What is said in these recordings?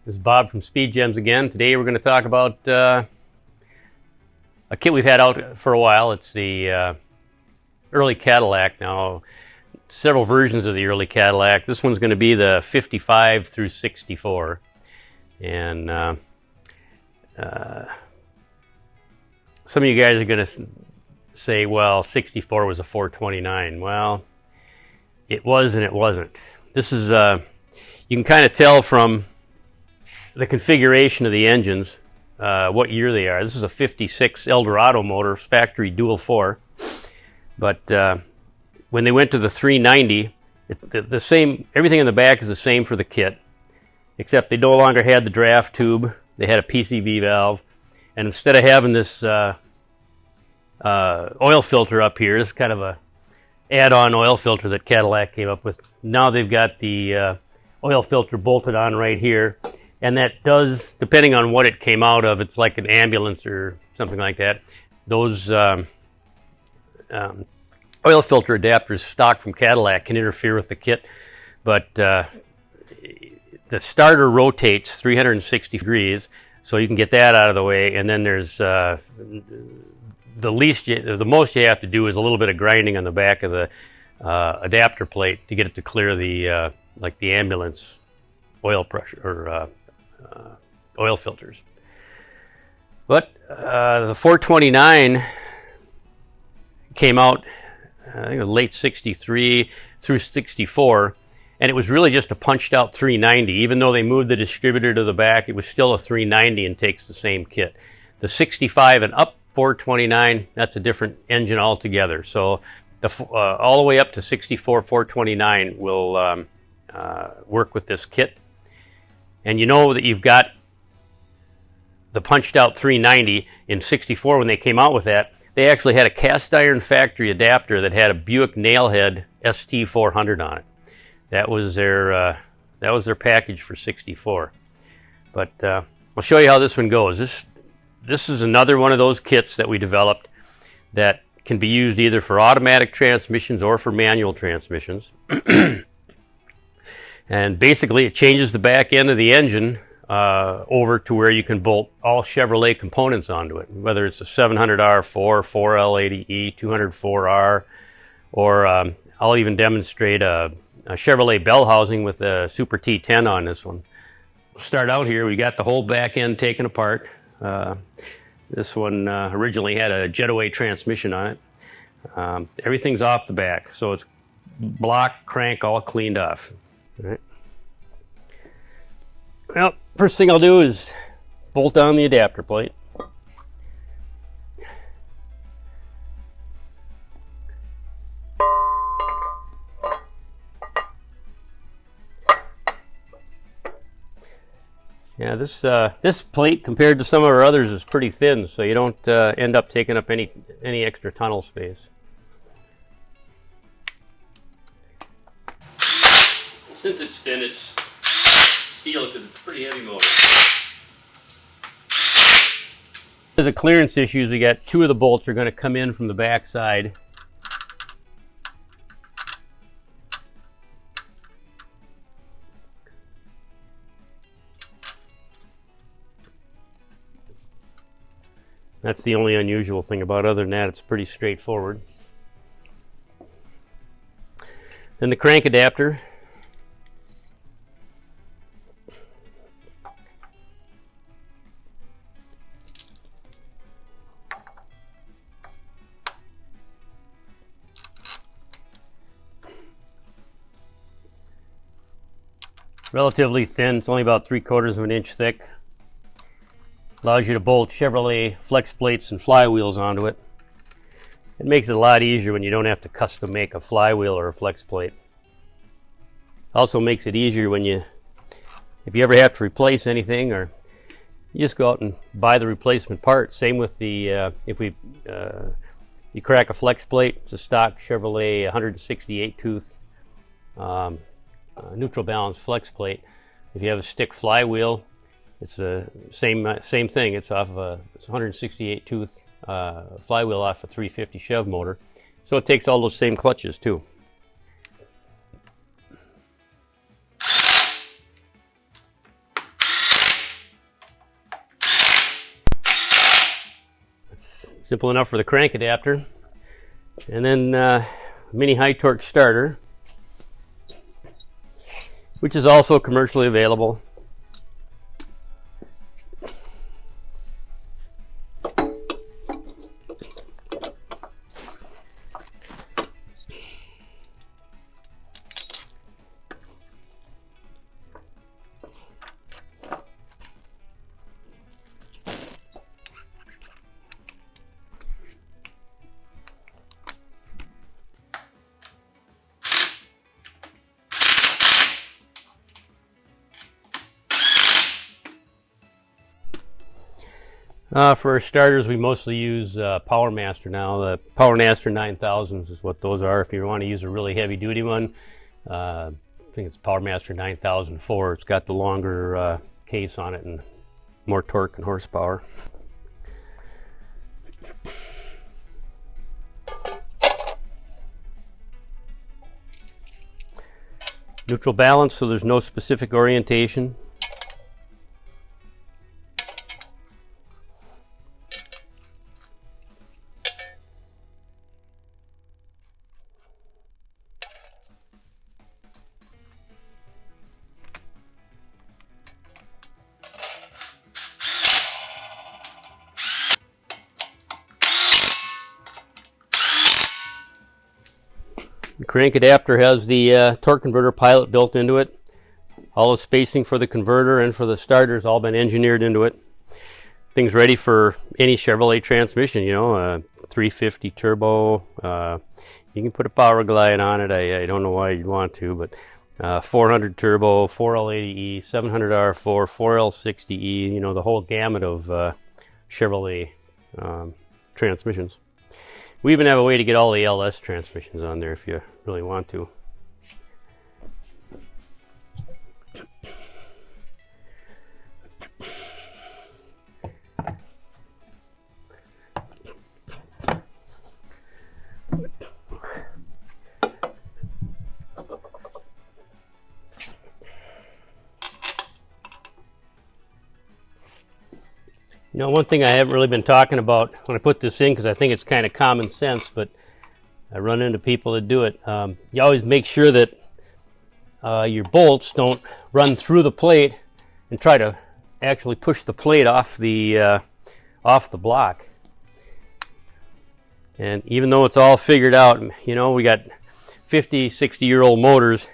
This is Bob from Speed Gems again. Today we're going to talk about a kit we've had out for a while. It's the early Cadillac. Now, several versions of the early Cadillac. This one's going to be the 55 through 64. And some of you guys are going to say, well, 64 was a 429. Well, it was and it wasn't. This is, you can kind of tell from the configuration of the engines what year they are. This is a 56 Eldorado motor, factory dual 4. But when they went to the 390, the same, everything in the back is the same for the kit, except they no longer had the draft tube. They had a PCV valve. And instead of having this oil filter up here, this is kind of a add-on oil filter that Cadillac came up with. Now they've got the oil filter bolted on right here, and that does, depending on what it came out of, it's like an ambulance or something like that. Those oil filter adapters stock from Cadillac can interfere with the kit, but the starter rotates 360 degrees, so you can get that out of the way. And then there's the most you have to do is a little bit of grinding on the back of the adapter plate to get it to clear the like the ambulance oil pressure or oil filters. But the 429 came out, I think, late 63 through 64, and it was really just a punched out 390. Even though they moved the distributor to the back, it was still a 390 and takes the same kit. The 65 and up 429, that's a different engine altogether. So all the way up to 64 429 will work with this kit. And you know that you've got the punched out 390 in 64. When they came out with that, they actually had a cast iron factory adapter that had a Buick Nailhead ST400 on it. That was their package for 64. But I'll show you how this one goes. This is another one of those kits that we developed that can be used either for automatic transmissions or for manual transmissions. And basically it changes the back end of the engine over to where you can bolt all Chevrolet components onto it, whether it's a 700R4, 4L80E, 204R, or I'll even demonstrate a Chevrolet Bellhousing with a Super T10 on this one. We'll start out here. We got the whole back end taken apart. This one originally had a Jetaway transmission on it. Everything's off the back, so it's block, crank, all cleaned off. All right. Well, first thing I'll do is bolt down the adapter plate. Yeah, this plate compared to some of our others is pretty thin, so you don't end up taking up any extra tunnel space. Since it's thin, it's steel because it's a pretty heavy motor. Because of clearance issues, we got two of the bolts are going to come in from the back side. That's the only unusual thing about it. Other than that, it's pretty straightforward. Then the crank adapter. Relatively thin, it's only about 3/4 of an inch thick. Allows you to bolt Chevrolet Flexplates and flywheels onto it. It makes it a lot easier when you don't have to custom make a flywheel or a Flexplate. Also makes it easier when if you ever have to replace anything, or you just go out and buy the replacement part. Same with the if you crack a Flexplate, it's a stock Chevrolet 168 tooth neutral balance Flexplate. If you have a stick flywheel, it's the same thing. It's off of a 168 tooth flywheel off a 350 Chev motor, so it takes all those same clutches too. Simple enough for the crank adapter. And then mini high torque starter, which is also commercially available. For our starters, we mostly use Power Master now. The Power Master 9000s is what those are. If you want to use a really heavy duty one, I think it's Power Master 9004. It's got the longer case on it and more torque and horsepower. Neutral balance, so there's no specific orientation. The crank adapter has the torque converter pilot built into it. All the spacing for the converter and for the starter has all been engineered into it. Thing's ready for any Chevrolet transmission, you know, 350 turbo. You can put a power glide on it. I don't know why you'd want to, but 400 turbo, 4L80E, 700 R4, 4L60E, you know, the whole gamut of Chevrolet transmissions. We even have a way to get all the LS transmissions on there if you really want to. You know, one thing I haven't really been talking about when I put this in, because I think it's kind of common sense, but I run into people that do it. You always make sure that your bolts don't run through the plate and try to actually push the plate off the block. And even though it's all figured out, you know, we got 50, 60-year-old motors.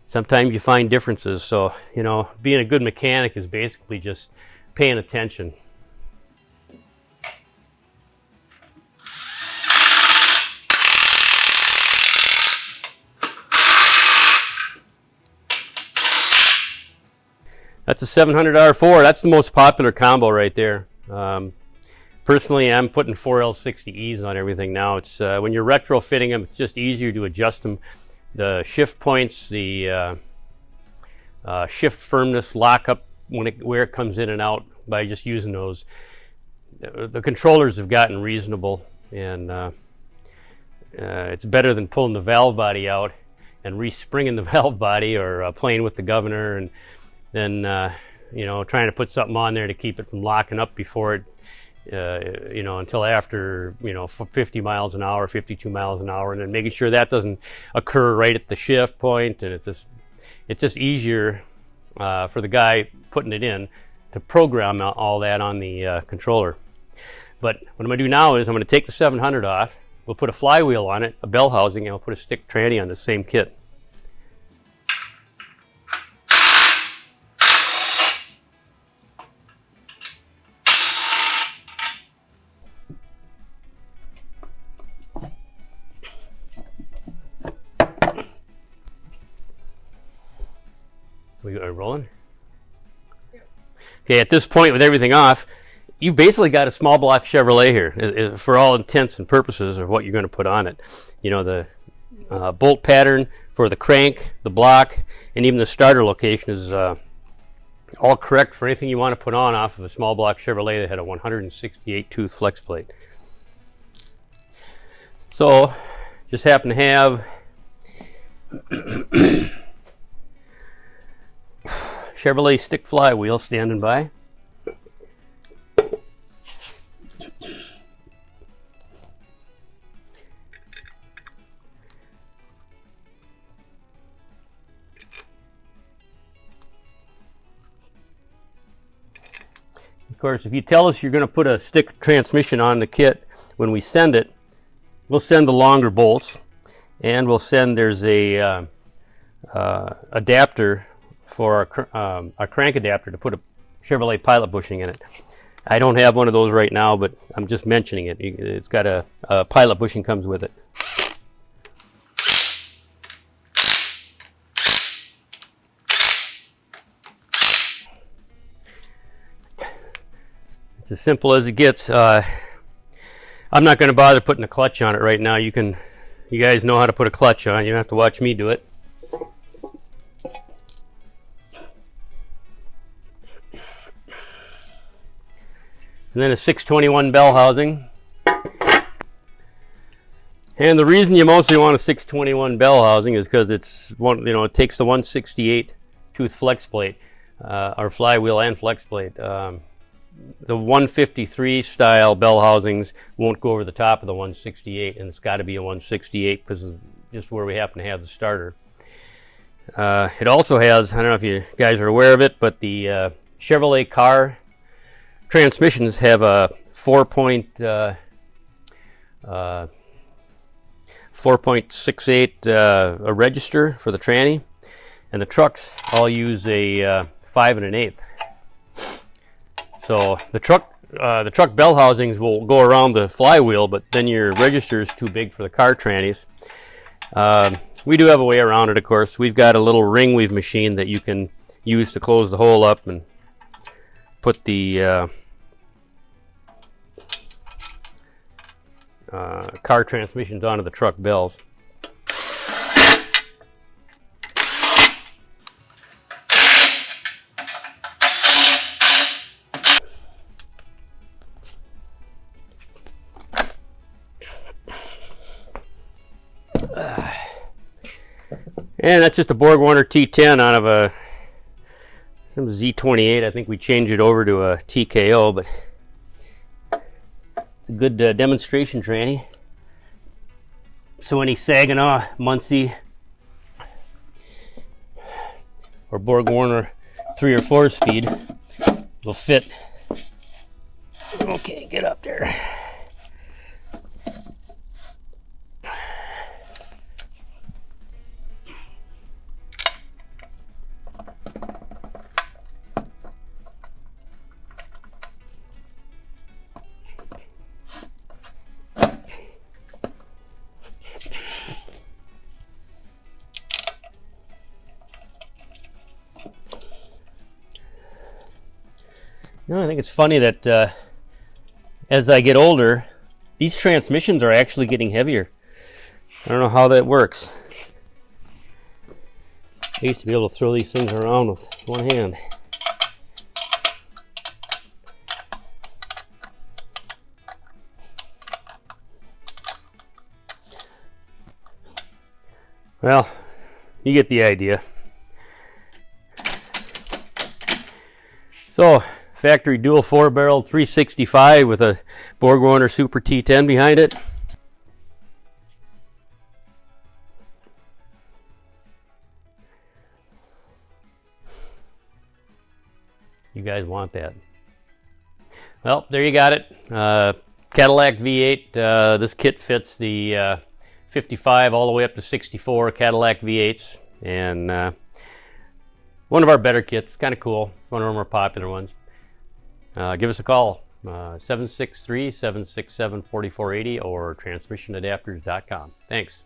Sometimes you find differences. So, you know, being a good mechanic is basically just paying attention. That's a 700 R4. That's the most popular combo right there. Personally, I'm putting 4L60Es on everything now. It's when you're retrofitting them, it's just easier to adjust them. The shift points, the shift firmness, lockup where it comes in and out by just using those. The controllers have gotten reasonable, and it's better than pulling the valve body out and re-springing the valve body, or playing with the governor, and then you know, trying to put something on there to keep it from locking up before it, you know, until after, you know, 50 miles an hour, 52 miles an hour, and then making sure that doesn't occur right at the shift point. And it's just easier for the guy putting it in to program all that on the controller. But what I'm going to do now is I'm going to take the 700 off. We'll put a flywheel on it, a Bellhousing, and I'll put a stick tranny on the same kit. We are rolling? Okay, at this point with everything off, you've basically got a small block Chevrolet here for all intents and purposes of what you're going to put on it. You know, the bolt pattern for the crank, the block, and even the starter location is all correct for anything you want to put on off of a small block Chevrolet that had a 168 tooth flex plate. So, just happen to have Chevrolet stick flywheel standing by. course, if you tell us you're going to put a stick transmission on the kit when we send it, we'll send the longer bolts, and we'll send, there's a adapter for a crank adapter to put a Chevrolet pilot bushing in it. I don't have one of those right now, but I'm just mentioning it. It's got a pilot bushing comes with it. It's as simple as it gets. I'm not going to bother putting a clutch on it right now. You guys know how to put a clutch on. You don't have to watch me do it. And then a 621 bell housing. And the reason you mostly want a 621 bell housing is because it's it takes the 168 tooth flex plate, or flywheel and flex plate. The 153 style bell housings won't go over the top of the 168, and it's got to be a 168 because of just where we happen to have the starter. It also has, I don't know if you guys are aware of it, but the Chevrolet car transmissions have a 4.68 a register for the tranny, and the trucks all use a 5 1/8. So the truck bell housings will go around the flywheel, but then your register is too big for the car trannies. We do have a way around it, of course. We've got a little ring weave machine that you can use to close the hole up and put the car transmissions onto the truck bells. And that's just a Borg-Warner T10 out of some Z28. I think we changed it over to a TKO, but it's a good demonstration tranny. So any Saginaw, Muncie, or Borg-Warner 3 or 4 speed will fit. Okay, get up there. I think it's funny that as I get older, these transmissions are actually getting heavier. I don't know how that works. I used to be able to throw these things around with one hand. Well, you get the idea. So, factory dual 4-barrel 365 with a Borg-Warner Super T10 behind it. You guys want that. Well, there you got it. Cadillac V8. This kit fits the 55 all the way up to 64 Cadillac V8s. And one of our better kits. Kind of cool. One of our more popular ones. Give us a call, 763-767-4480 or transmissionadapters.com. Thanks.